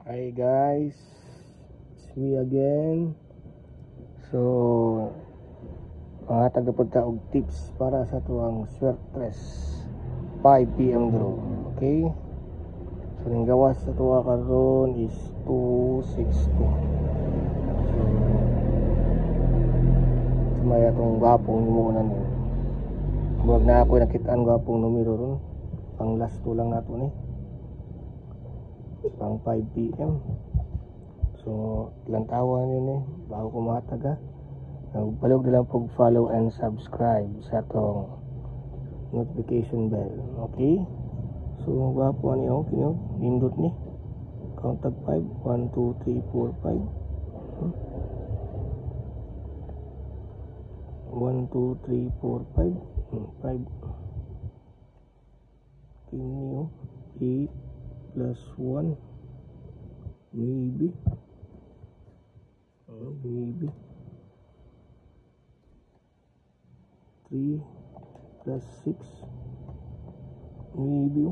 Hi guys, it's me again. So, mga tagapod ta og tips para sa tuwang swertres 5 PM draw. Okay? So, ang gawas sa tuwa karon is 260. So, sumaya itong gwapong himuunan yun. Huwag na ako nakitaan gwapong numero ron. Pang last 2 lang nato ni. Pang 5 PM. So, lantawan yun bago ko mataga. Balog na lang po follow and subscribe sa itong notification bell. Okay? So, gwapo niyo, nindot ni. Count tag 5. 1, 2, 3, 4, 5. 1, 2, 3, 4, 5. 5. Kinyo. 8 plus 1. Maybe. Maybe 3 plus 6 maybe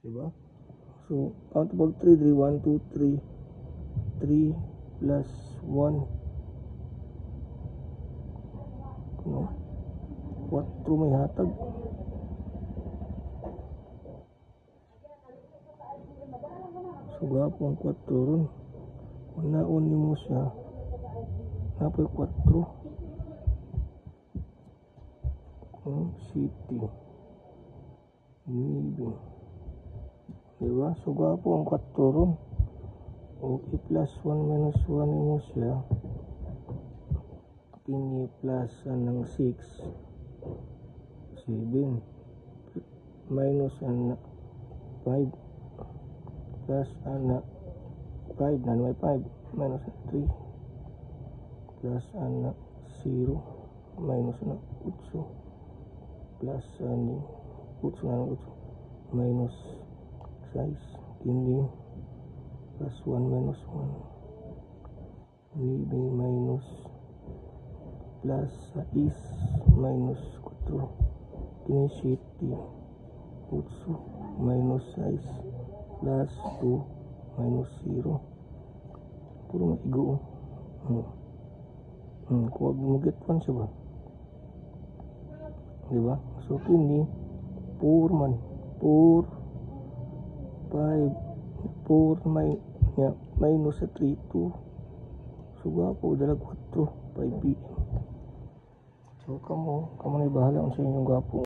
diba? So countable 3 1 2 3 3 plus 1 no? 4 may hatag. So gwapo ang 4 ron. Unaon ni mo siya napoy 4 city maybe diba? So gwapo ang 4 ron. Okay, plus 1 minus 1 ni mo siya kini plus ng 6 7 minus 5 plus 5 na may 5 minus 3 plus 0 minus 8 plus 8 minus 6 ini plus 1 minus 1 maybe minus plus 6 minus 4 ini city 8 minus 6 plus 2 minus 0 puro maigo kuwag mo get 1 siya ba diba? So kini 4 man 4 5 minus 3 2 so gwapo dalag 4 5 PM. So kamo na bahala sa inyong gwapo.